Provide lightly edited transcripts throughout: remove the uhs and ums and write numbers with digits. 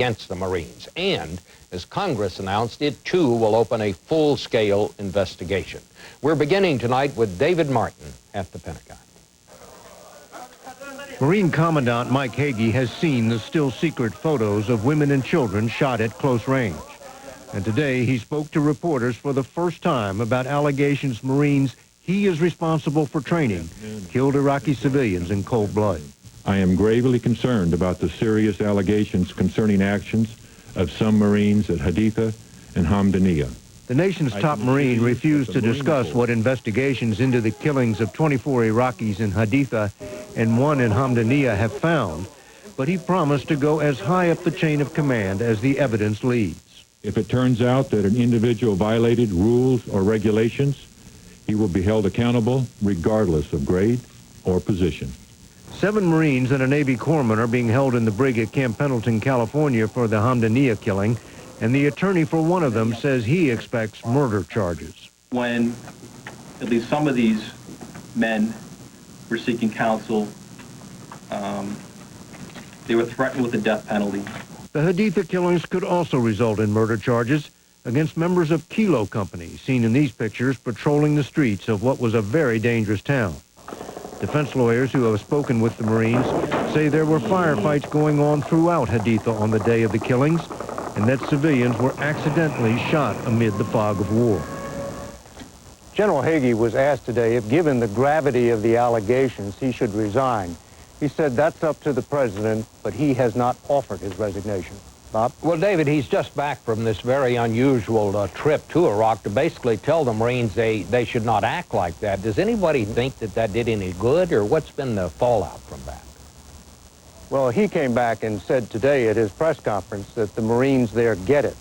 against the Marines. And, as Congress announced, it too will open a full-scale investigation. We're beginning tonight with David Martin at the Pentagon. Marine Commandant Mike Hagee has seen the still-secret photos of women and children shot at close range. And today he spoke to reporters for the first time about allegations Marines he is responsible for training killed Iraqi civilians in cold blood. I am gravely concerned about the serious allegations concerning actions of some Marines at Haditha and Hamdaniya. The nation's top Marine refused to discuss what investigations into the killings of 24 Iraqis in Haditha and one in Hamdaniya have found, but he promised to go as high up the chain of command as the evidence leads. If it turns out that an individual violated rules or regulations, he will be held accountable regardless of grade or position. 7 Marines and a Navy corpsman are being held in the brig at Camp Pendleton, California for the Hamdaniya killing, and the attorney for one of them says he expects murder charges. When at least some of these men were seeking counsel, they were threatened with the death penalty. The Haditha killings could also result in murder charges against members of Kilo Company, seen in these pictures patrolling the streets of what was a very dangerous town. Defense lawyers who have spoken with the Marines say there were firefights going on throughout Haditha on the day of the killings, and that civilians were accidentally shot amid the fog of war. General Hagee was asked today if, given the gravity of the allegations, he should resign. He said that's up to the president, but he has not offered his resignation. Bob? Well, David, he's just back from this very unusual trip to Iraq to basically tell the Marines they should not act like that. Does anybody think that that did any good, or what's been the fallout from that? Well, he came back and said today at his press conference that the Marines there get it.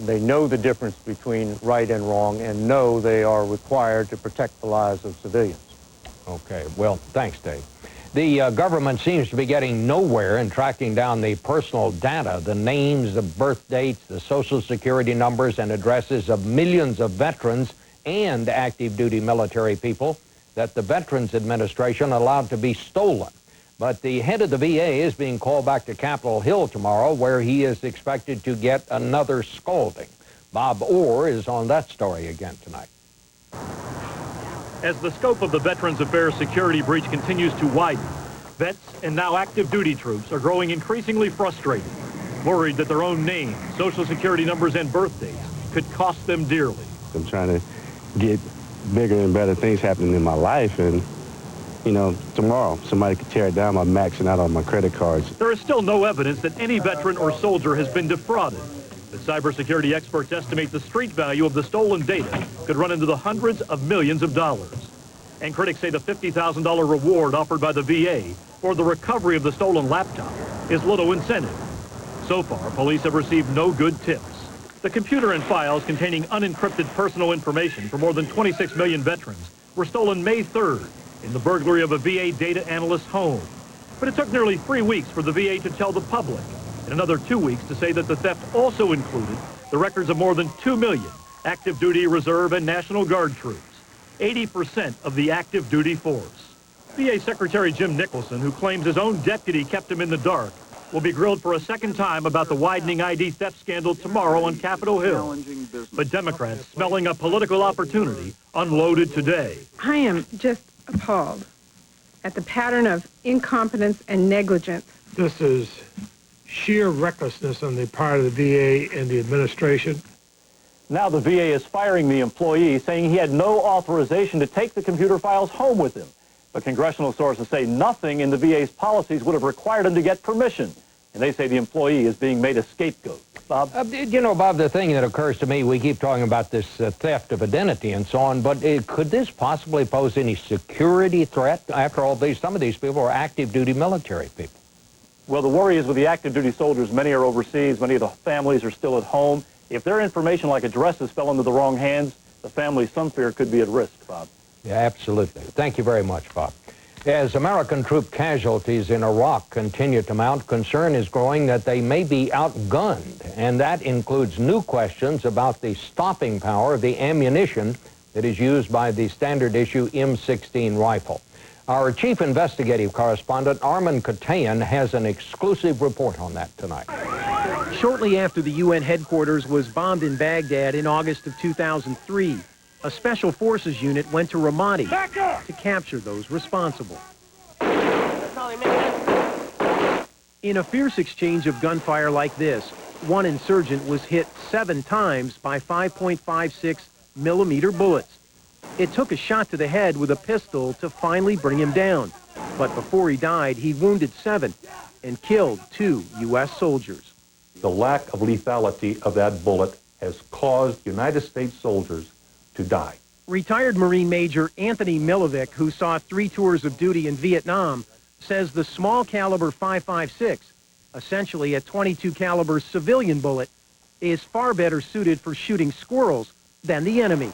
They know the difference between right and wrong and know they are required to protect the lives of civilians. Okay, well, thanks, Dave. The government seems to be getting nowhere in tracking down the personal data, the names, the birth dates, the Social Security numbers and addresses of millions of veterans and active duty military people that the Veterans Administration allowed to be stolen. But the head of the VA is being called back to Capitol Hill tomorrow, where he is expected to get another scolding. Bob Orr is on that story again tonight. As the scope of the Veterans Affairs security breach continues to widen, vets and now active duty troops are growing increasingly frustrated, worried that their own names, Social Security numbers, and birth dates could cost them dearly. I'm trying to get bigger and better things happening in my life, and you know, tomorrow somebody could tear it down by maxing out on my credit cards. There is still no evidence that any veteran or soldier has been defrauded. But cybersecurity experts estimate the street value of the stolen data could run into the hundreds of millions of dollars. And critics say the $50,000 reward offered by the VA for the recovery of the stolen laptop is little incentive. So far, police have received no good tips. The computer and files containing unencrypted personal information for more than 26 million veterans were stolen May 3rd in the burglary of a VA data analyst's home. But it took nearly 3 weeks for the VA to tell the public, and another 2 weeks to say that the theft also included the records of more than 2 million active duty, reserve, and National Guard troops, 80% of the active duty force. VA Secretary Jim Nicholson, who claims his own deputy kept him in the dark, will be grilled for a second time about the widening ID theft scandal tomorrow on Capitol Hill. But Democrats, smelling a political opportunity, unloaded today. I am just appalled at the pattern of incompetence and negligence. This is sheer recklessness on the part of the VA and the administration. Now the VA is firing the employee, saying he had no authorization to take the computer files home with him. But congressional sources say nothing in the VA's policies would have required him to get permission. And they say the employee is being made a scapegoat. Bob? You know, Bob, the thing that occurs to me, we keep talking about this theft of identity and so on, but could this possibly pose any security threat? After all, some of these people are active duty military people. Well, the worry is with the active duty soldiers, many are overseas, many of the families are still at home. If their information like addresses fell into the wrong hands, the families, some fear, could be at risk, Bob. Yeah, absolutely. Thank you very much, Bob. As American troop casualties in Iraq continue to mount, concern is growing that they may be outgunned, and that includes new questions about the stopping power of the ammunition that is used by the standard issue M16 rifle. Our chief investigative correspondent, Armin Katayan, has an exclusive report on that tonight. Shortly after the UN headquarters was bombed in Baghdad in August of 2003, a special forces unit went to Ramadi to capture those responsible. In a fierce exchange of gunfire like this, one insurgent was hit 7 times by 5.56 millimeter bullets. It took a shot to the head with a pistol to finally bring him down. But before he died, he wounded 7 and killed 2 U.S. soldiers. The lack of lethality of that bullet has caused United States soldiers to die. Retired Marine Major Anthony Milovic, who saw 3 tours of duty in Vietnam, says the small caliber .556, essentially a .22 caliber civilian bullet, is far better suited for shooting squirrels than the enemy.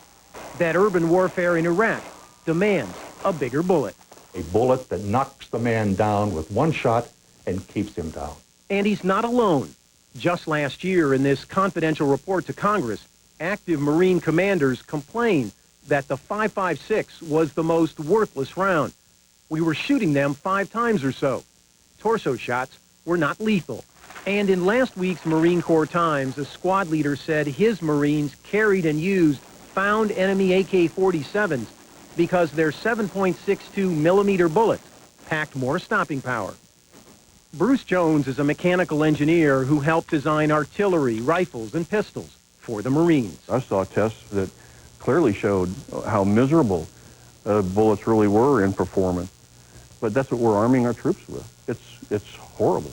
That urban warfare in Iraq demands a bigger bullet. A bullet that knocks the man down with one shot and keeps him down. And he's not alone. Just last year, in this confidential report to Congress, active Marine commanders complained that the .556 was the most worthless round. We were shooting them 5 times or so. Torso shots were not lethal. And in last week's Marine Corps Times, a squad leader said his Marines carried and used found enemy AK-47s because their 7.62 millimeter bullets packed more stopping power. Bruce Jones is a mechanical engineer who helped design artillery, rifles, and pistols for the Marines. I saw tests that clearly showed how miserable bullets really were in performance. But that's what we're arming our troops with. It's horrible.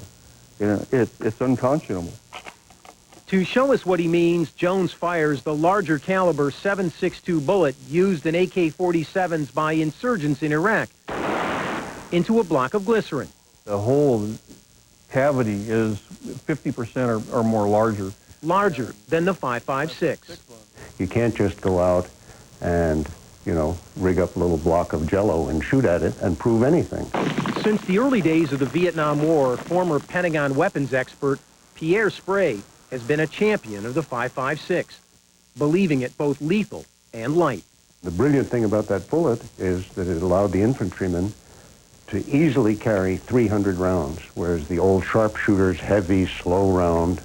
You know, it's unconscionable. To show us what he means, Jones fires the larger caliber 7.62 bullet used in AK-47s by insurgents in Iraq into a block of glycerin. The whole cavity is 50% or more larger. Larger than the .556. You can't just go out and, rig up a little block of Jell-O and shoot at it and prove anything. Since the early days of the Vietnam War, former Pentagon weapons expert Pierre Sprey has been a champion of the .556, believing it both lethal and light. The brilliant thing about that bullet is that it allowed the infantrymen to easily carry 300 rounds, whereas the old sharpshooter's heavy, slow round,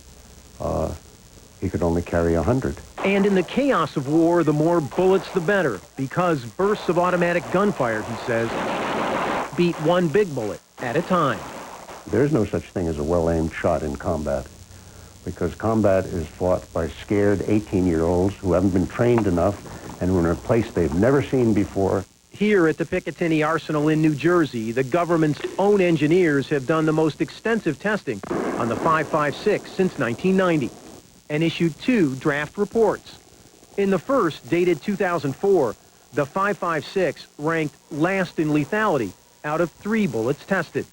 he could only carry 100. And in the chaos of war, the more bullets, the better, because bursts of automatic gunfire, he says, beat one big bullet at a time. There's no such thing as a well-aimed shot in combat, because combat is fought by scared 18-year-olds who haven't been trained enough and who are in a place they've never seen before. Here at the Picatinny Arsenal in New Jersey, the government's own engineers have done the most extensive testing on the .556 since 1990 and issued 2 draft reports. In the first, dated 2004, the .556 ranked last in lethality out of 3 bullets tested.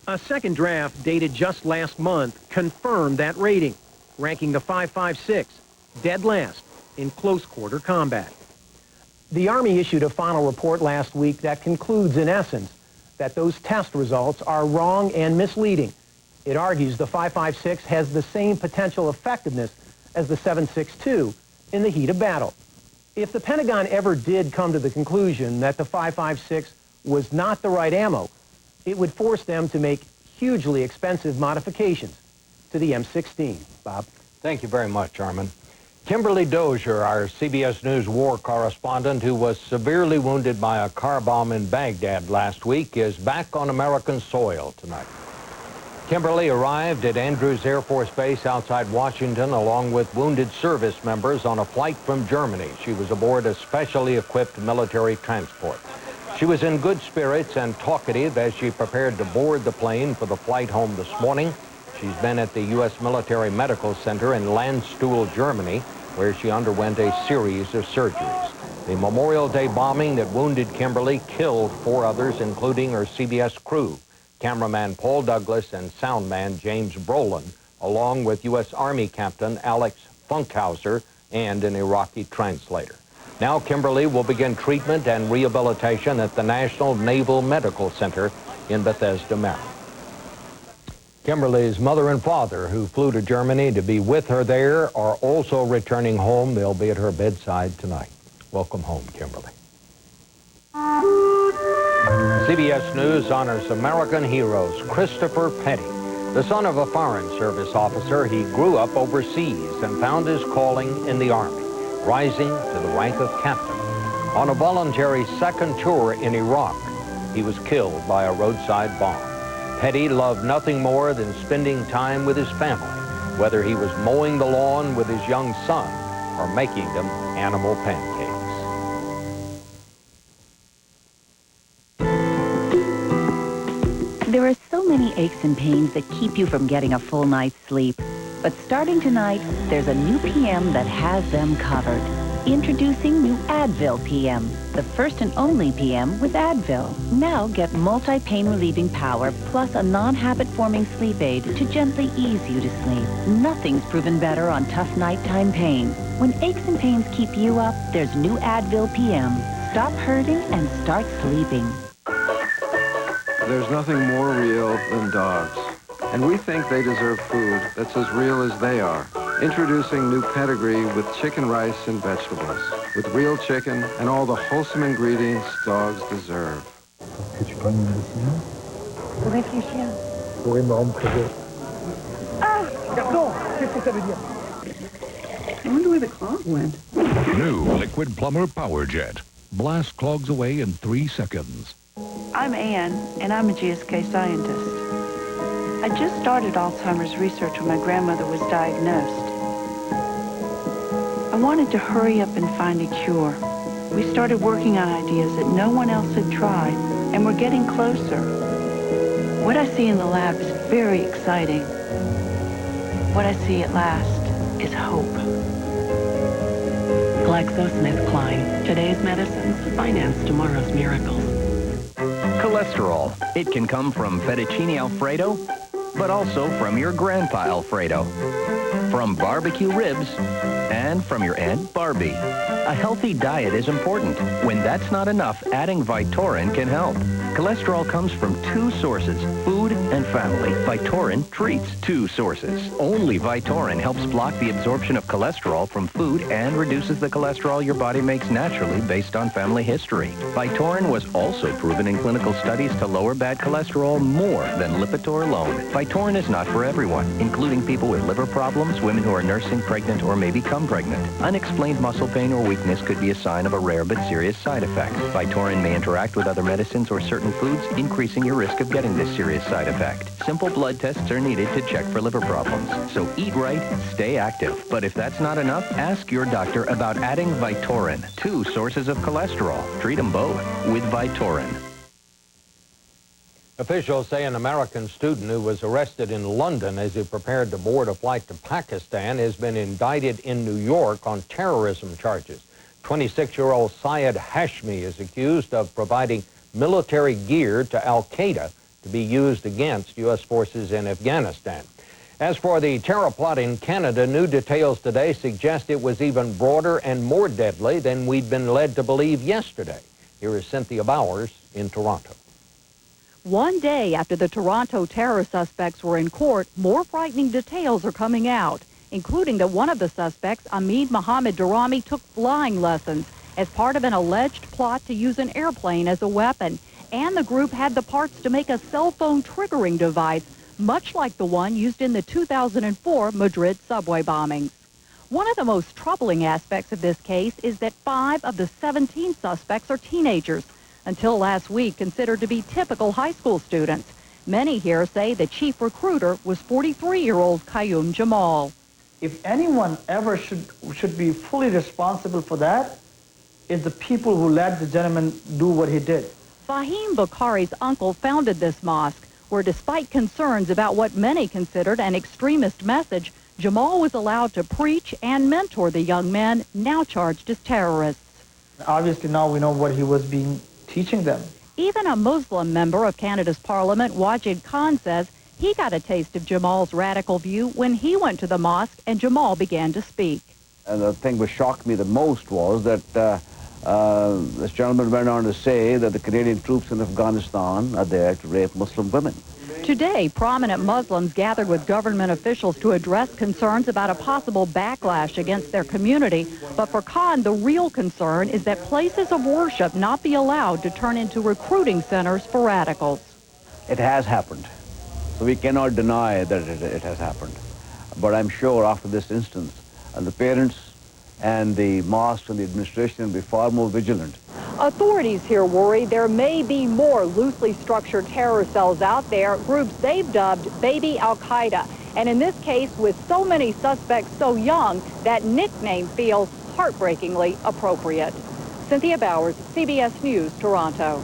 A second draft, dated just last month, confirmed that rating, ranking the .556 dead last in close-quarter combat. The Army issued a final report last week that concludes, in essence, that those test results are wrong and misleading. It argues the .556 has the same potential effectiveness as the 7.62 in the heat of battle. If the Pentagon ever did come to the conclusion that the .556 was not the right ammo, it would force them to make hugely expensive modifications to the M16. Bob? Thank you very much, Armin. Kimberly Dozier, our CBS News war correspondent who was severely wounded by a car bomb in Baghdad last week, is back on American soil tonight. Kimberly arrived at Andrews Air Force Base outside Washington along with wounded service members on a flight from Germany. She was aboard a specially equipped military transport. She was in good spirits and talkative as she prepared to board the plane for the flight home this morning. She's been at the U.S. Military Medical Center in Landstuhl, Germany, where she underwent a series of surgeries. The Memorial Day bombing that wounded Kimberly killed 4 others, including her CBS crew, cameraman Paul Douglas and soundman James Brolin, along with U.S. Army Captain Alex Funkhauser and an Iraqi translator. Now Kimberly will begin treatment and rehabilitation at the National Naval Medical Center in Bethesda, Maryland. Kimberly's mother and father, who flew to Germany to be with her there, are also returning home. They'll be at her bedside tonight. Welcome home, Kimberly. CBS News honors American heroes Christopher Petty, The son of a Foreign Service officer, he grew up overseas and found his calling in the Army, rising to the rank of captain. On a voluntary second tour in Iraq, he was killed by a roadside bomb. Petty loved nothing more than spending time with his family, whether he was mowing the lawn with his young son or making them animal pancakes. There are so many aches and pains that keep you from getting a full night's sleep. But starting tonight, there's a new PM that has them covered. Introducing new Advil PM, the first and only PM with Advil. Now get multi-pain relieving power plus a non-habit-forming sleep aid to gently ease you to sleep. Nothing's proven better on tough nighttime pain. When aches and pains keep you up, there's new Advil PM. Stop hurting and start sleeping. There's nothing more real than dogs, and we think they deserve food that's as real as they are. Introducing new Pedigree with chicken, rice, and vegetables, with real chicken and all the wholesome ingredients dogs deserve. Peux-tu prendre une décision? Pour réfléchir. Pourrais me rendre très vite. Ah! Pardon! Qu'est-ce que ça veut dire? I wonder where the clog went. New Liquid Plumber Power Jet. Blast clogs away in 3 seconds. I'm Ann, and I'm a GSK scientist. I just started Alzheimer's research when my grandmother was diagnosed. I wanted to hurry up and find a cure. We started working on ideas that no one else had tried, and we're getting closer. What I see in the lab is very exciting. What I see at last is hope. GlaxoSmithKline. Today's medicines finance tomorrow's miracles. Cholesterol. It can come from fettuccine Alfredo, but also from your grandpa Alfredo, from barbecue ribs, and from your Aunt Barbie. A healthy diet is important. When that's not enough, adding Vytorin can help. Cholesterol comes from 2 sources, food and family. Vytorin treats 2 sources. Only Vytorin helps block the absorption of cholesterol from food and reduces the cholesterol your body makes naturally based on family history. Vytorin was also proven in clinical studies to lower bad cholesterol more than Lipitor alone. Vytorin is not for everyone, including people with liver problems, women who are nursing, pregnant, or may become pregnant. Unexplained muscle pain or weakness could be a sign of a rare but serious side effect. Vytorin may interact with other medicines or certain foods, increasing your risk of getting this serious side effect. Simple blood tests are needed to check for liver problems. So eat right, stay active. But if that's not enough, ask your doctor about adding Vytorin. 2 sources of cholesterol. Treat them both with Vytorin. Officials say an American student who was arrested in London as he prepared to board a flight to Pakistan has been indicted in New York on terrorism charges. 26-year-old Syed Hashmi is accused of providing military gear to al-Qaeda to be used against U.S. forces in Afghanistan. As for the terror plot in Canada, new details today suggest it was even broader and more deadly than we'd been led to believe yesterday. Here is Cynthia Bowers in Toronto. One day after the Toronto terror suspects were in court, more frightening details are coming out, including that one of the suspects, Ahmed Mohammed Darami, took flying lessons as part of an alleged plot to use an airplane as a weapon. And the group had the parts to make a cell phone triggering device, much like the one used in the 2004 Madrid subway bombings. One of the most troubling aspects of this case is that 5 of the 17 suspects are teenagers, until last week considered to be typical high school students. Many here say the chief recruiter was 43-year-old Qayyum Jamal. If anyone ever should be fully responsible for that, is the people who let the gentleman do what he did. Fahim Bukhari's uncle founded this mosque, where despite concerns about what many considered an extremist message, Jamal was allowed to preach and mentor the young men now charged as terrorists. Obviously now we know what he was teaching them. Even a Muslim member of Canada's parliament, Wajid Khan, says he got a taste of Jamal's radical view when he went to the mosque and Jamal began to speak. And the thing that shocked me the most was that this gentleman went on to say that the Canadian troops in Afghanistan are there to rape Muslim women. Today, prominent Muslims gathered with government officials to address concerns about a possible backlash against their community. But for Khan, the real concern is that places of worship not be allowed to turn into recruiting centers for radicals. It has happened. So we cannot deny that it has happened. But I'm sure after this instance, and the parents and the mosques and the administration will be far more vigilant. Authorities here worry there may be more loosely structured terror cells out there, groups they've dubbed Baby Al-Qaeda. And in this case, with so many suspects so young, that nickname feels heartbreakingly appropriate. Cynthia Bowers, CBS News, Toronto.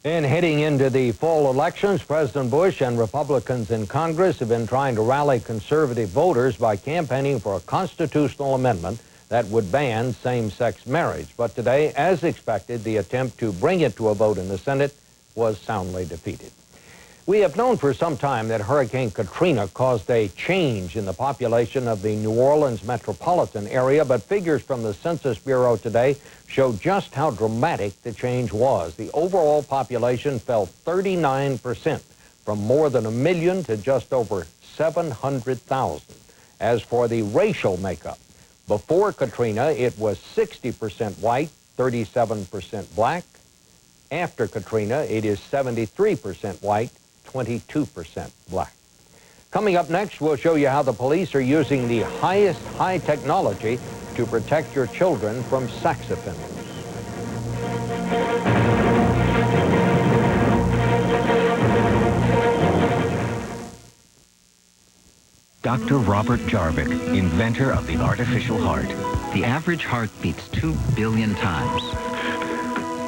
And heading into the fall elections, President Bush and Republicans in Congress have been trying to rally conservative voters by campaigning for a constitutional amendment that would ban same-sex marriage. But today, as expected, the attempt to bring it to a vote in the Senate was soundly defeated. We have known for some time that Hurricane Katrina caused a change in the population of the New Orleans metropolitan area, but figures from the Census Bureau today show just how dramatic the change was. The overall population fell 39%, from more than 1 million to just over 700,000. As for the racial makeup, before Katrina, it was 60% white, 37% black. After Katrina, it is 73% white, 22% black. Coming up next, we'll show you how the police are using the highest high technology to protect your children from sex offenders. Dr. Robert Jarvik, inventor of the artificial heart. The average heart beats 2 billion times.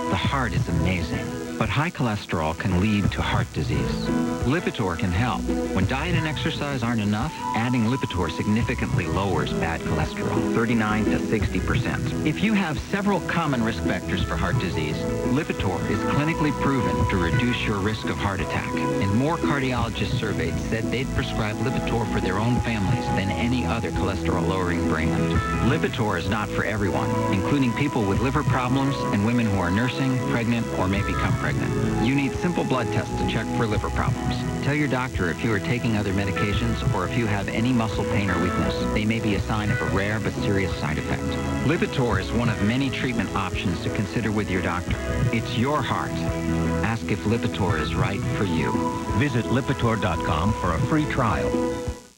The heart is amazing, but high cholesterol can lead to heart disease. Lipitor can help. When diet and exercise aren't enough, adding Lipitor significantly lowers bad cholesterol, 39 to 60%. If you have several common risk factors for heart disease, Lipitor is clinically proven to reduce your risk of heart attack. And more cardiologists surveyed said they'd prescribe Lipitor for their own families than any other cholesterol-lowering brand. Lipitor is not for everyone, including people with liver problems and women who are nursing, pregnant, or may become pregnant. You need simple blood tests to check for liver problems. Tell your doctor if you are taking other medications or if you have any muscle pain or weakness. They may be a sign of a rare but serious side effect. Lipitor is one of many treatment options to consider with your doctor. It's your heart. Ask if Lipitor is right for you. Visit Lipitor.com for a free trial.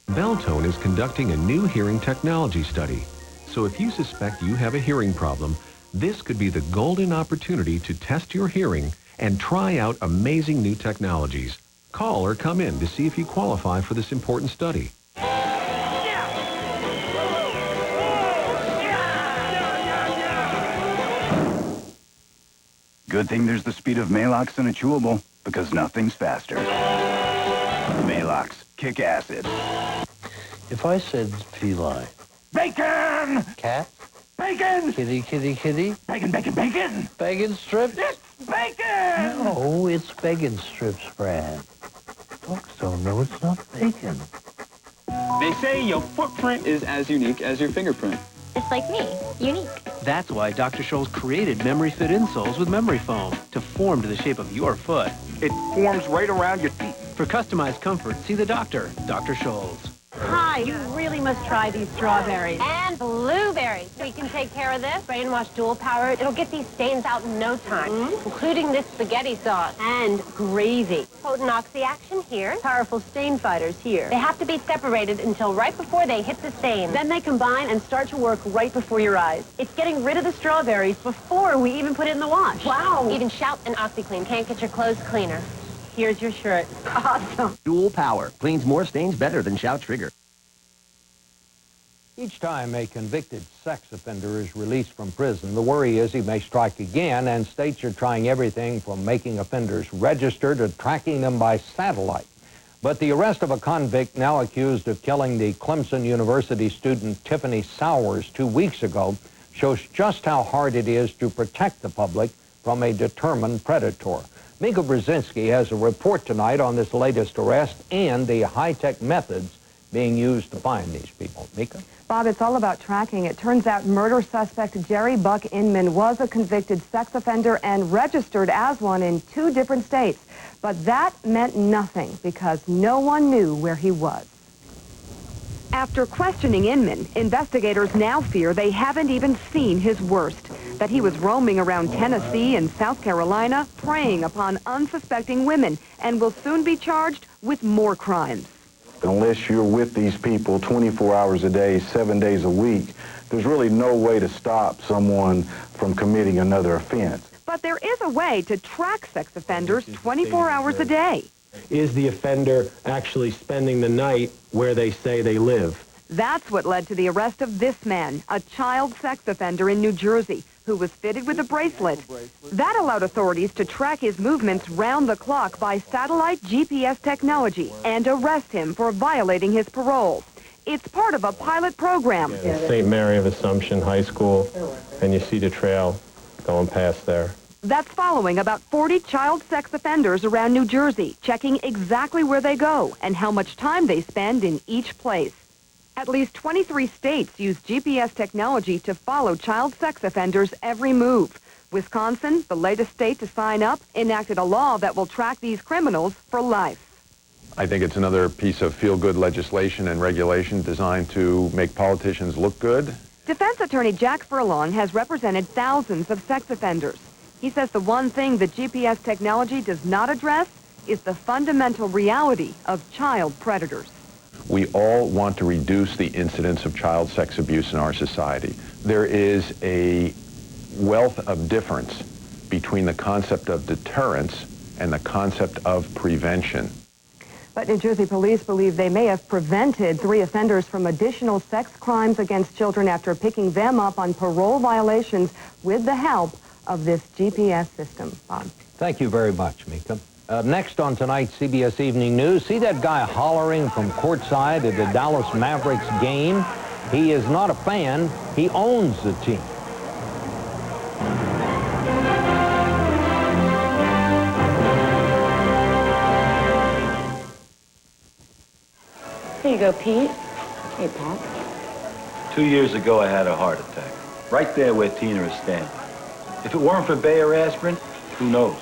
Beltone is conducting a new hearing technology study. So if you suspect you have a hearing problem, this could be the golden opportunity to test your hearing and try out amazing new technologies. Call or come in to see if you qualify for this important study. Good thing there's the speed of Maalox in a chewable, because nothing's faster. Maalox, kick acid. If I said feline. Bacon! Cat? Bacon! Kitty, kitty, kitty? Bacon, bacon, bacon! Bacon strips? It's bacon! No, it's bacon strips, Brad. Folks don't know it's not bacon. They say your footprint is as unique as your fingerprint. It's like me, unique. That's why Dr. Scholl's created memory fit insoles with memory foam to form to the shape of your foot. It forms right around your teeth. For customized comfort, see the doctor, Dr. Scholl's. Hi, you really must try these strawberries. And blueberries. We can take care of this. Brainwash dual power. It'll get these stains out in no time, including this spaghetti sauce. And gravy. Potent oxy action here. Powerful stain fighters here. They have to be separated until right before they hit the stain. Then they combine and start to work right before your eyes. It's getting rid of the strawberries before we even put it in the wash. Wow. Even Shout and OxyClean can't get your clothes cleaner. Here's your shirt. Awesome. Dual power. Cleans more stains better than Shout Trigger. Each time a convicted sex offender is released from prison, the worry is he may strike again, and states are trying everything from making offenders register to tracking them by satellite. But the arrest of a convict now accused of killing the Clemson University student Tiffany Sowers 2 weeks ago shows just how hard it is to protect the public from a determined predator. Mika Brzezinski has a report tonight on this latest arrest and the high-tech methods being used to find these people. Mika? Bob, it's all about tracking. It turns out murder suspect Jerry Buck Inman was a convicted sex offender and registered as one in 2 different states. But that meant nothing because no one knew where he was. After questioning Inman, investigators now fear they haven't even seen his worst. that he was roaming around Tennessee and South Carolina, preying upon unsuspecting women, and will soon be charged with more crimes. Unless you're with these people 24 hours a day, 7 days a week, there's really no way to stop someone from committing another offense. But there is a way to track sex offenders 24 hours a day. Is the offender actually spending the night where they say they live? That's what led to the arrest of this man, a child sex offender in New Jersey, who was fitted with a bracelet. That allowed authorities to track his movements round the clock by satellite GPS technology and arrest him for violating his parole. It's part of a pilot program. St. Mary of Assumption High School, and you see the trail going past there. That's following about 40 child sex offenders around New Jersey, checking exactly where they go and how much time they spend in each place. At least 23 states use GPS technology to follow child sex offenders' every move. Wisconsin, the latest state to sign up, enacted a law that will track these criminals for life. I think it's another piece of feel-good legislation and regulation designed to make politicians look good. Defense attorney Jack Furlong has represented thousands of sex offenders. He says the one thing the GPS technology does not address is the fundamental reality of child predators. We all want to reduce the incidence of child sex abuse in our society. There is a wealth of difference between the concept of deterrence and the concept of prevention. But New Jersey police believe they may have prevented 3 offenders from additional sex crimes against children after picking them up on parole violations with the help of this GPS system. Bob. Thank you very much, Mika. Next on tonight's CBS Evening News, see that guy hollering from courtside at the Dallas Mavericks game? He is not a fan. He owns the team. Here you go, Pete. Hey, Pop. 2 years ago, I had a heart attack. Right there where Tina is standing. If it weren't for Bayer aspirin, who knows?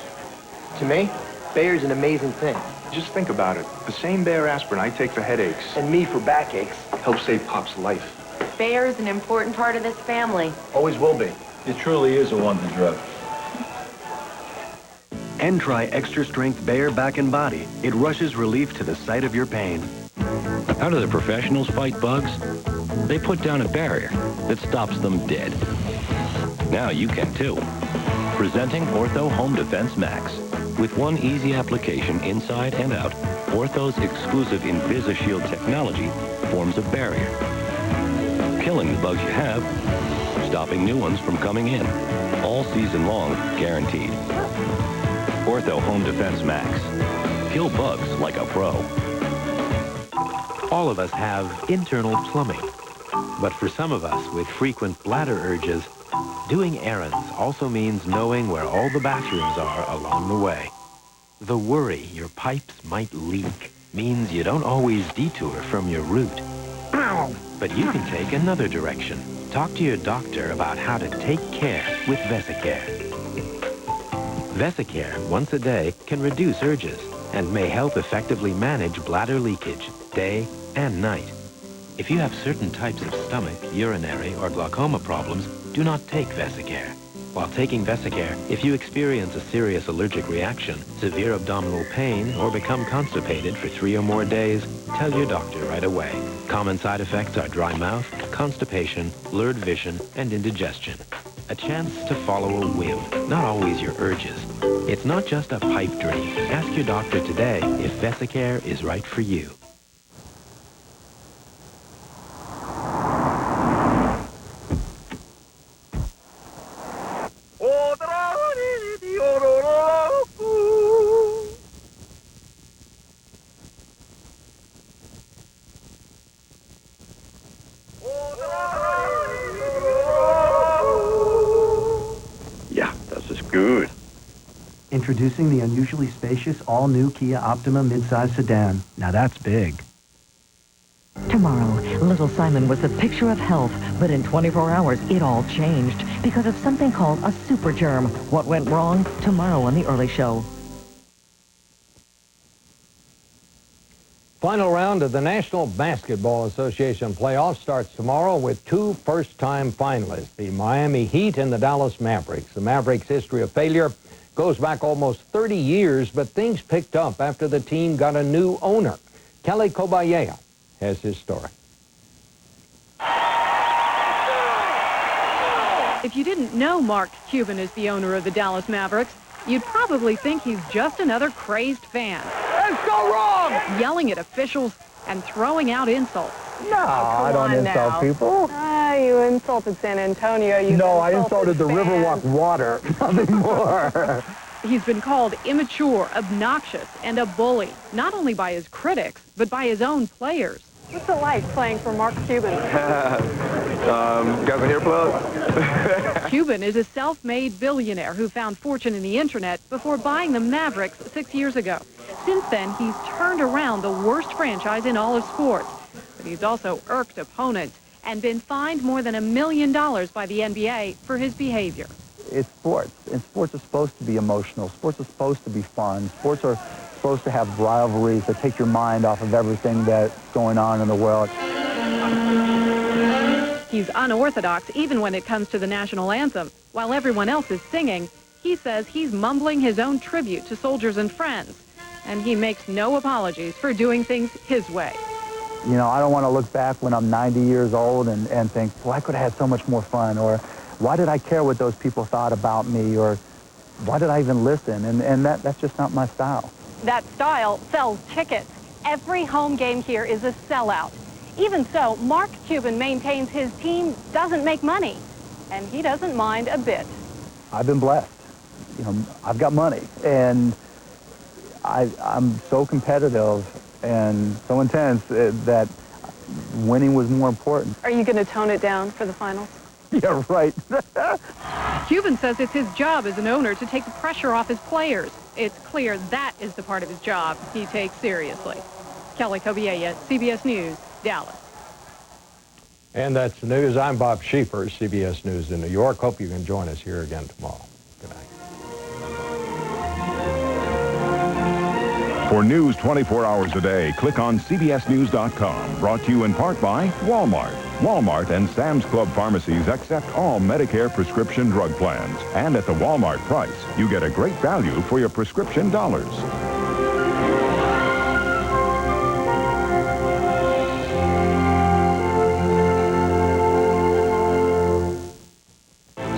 To me, Bayer's an amazing thing. Just think about it. The same Bayer aspirin I take for headaches And me for backaches. helps save Pop's life. Bayer is an important part of this family. Always will be. It truly is a wonder drug. And try Extra Strength Bayer Back and Body. It rushes relief to the site of your pain. How do the professionals fight bugs? They put down a barrier that stops them dead. Now you can too. Presenting Ortho Home Defense Max. With one easy application inside and out, Ortho's exclusive InvisiShield technology forms a barrier, killing the bugs you have, stopping new ones from coming in. All season long, guaranteed. Ortho Home Defense Max. Kill bugs like a pro. All of us have internal plumbing. But for some of us with frequent bladder urges, doing errands also means knowing where all the bathrooms are along the way. The worry your pipes might leak means you don't always detour from your route. But you can take another direction. Talk to your doctor about how to take care with Vesicare. Vesicare, once a day, can reduce urges and may help effectively manage bladder leakage day and night. If you have certain types of stomach, urinary, or glaucoma problems, do not take Vesicare. While taking Vesicare, if you experience a serious allergic reaction, severe abdominal pain, or become constipated for 3 or more days, tell your doctor right away. Common side effects are dry mouth, constipation, blurred vision, and indigestion. A chance to follow a whim, not always your urges. It's not just a pipe dream. Ask your doctor today if Vesicare is right for you. Yeah, das ist good. Introducing the unusually spacious all-new Kia Optima midsize sedan. Now that's big. Tomorrow, little Simon was a picture of health, but in 24 hours, it all changed because of something called a super germ. What went wrong? Tomorrow on The Early Show. Final round of the National Basketball Association playoffs starts tomorrow with two first-time finalists, the Miami Heat and the Dallas Mavericks. The Mavericks' history of failure goes back almost 30 years, but things picked up after the team got a new owner. Kelly Kobayea has his story. If you didn't know Mark Cuban is the owner of the Dallas Mavericks, you'd probably think he's just another crazed fan. Let's go wrong! Yelling at officials and throwing out insults. No, I don't insult people. Ah, you insulted San Antonio. No, I insulted the Riverwalk water. Nothing more. He's been called immature, obnoxious, and a bully, not only by his critics, but by his own players. What's it like playing for Mark Cuban? Got an earplug? Cuban is a self-made billionaire who found fortune in the internet before buying the Mavericks 6 years ago. Since then, he's turned around the worst franchise in all of sports. But he's also irked opponents and been fined more than $1 million by the NBA for his behavior. It's sports, and sports are supposed to be emotional. Sports are supposed to be fun. Sports are supposed to have rivalries that take your mind off of everything that's going on in the world. He's unorthodox even when it comes to the national anthem. While everyone else is singing, he says he's mumbling his own tribute to soldiers and friends. And he makes no apologies for doing things his way. You know, I don't want to look back when I'm 90 years old and think, well, I could have had so much more fun, or why did I care what those people thought about me, or why did I even listen? And that's just not my style. That style sells tickets. Every home game here is a sellout. Even so, Mark Cuban maintains his team doesn't make money, and he doesn't mind a bit. I've been blessed. You know, I've got money, and I'm so competitive and so intense that winning was more important. Are you going to tone it down for the finals? Yeah, right. Cuban says it's his job as an owner to take the pressure off his players. It's clear that is the part of his job he takes seriously. Kelly Kobayea, CBS News, Dallas. And that's the news. I'm Bob Schieffer, CBS News in New York. Hope you can join us here again tomorrow. Good night. For news 24 hours a day, click on CBSNews.com. Brought to you in part by Walmart. Walmart and Sam's Club pharmacies accept all Medicare prescription drug plans. And at the Walmart price, you get a great value for your prescription dollars.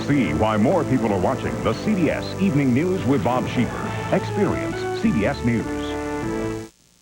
See why more people are watching the CBS Evening News with Bob Schieffer. Experience CBS News.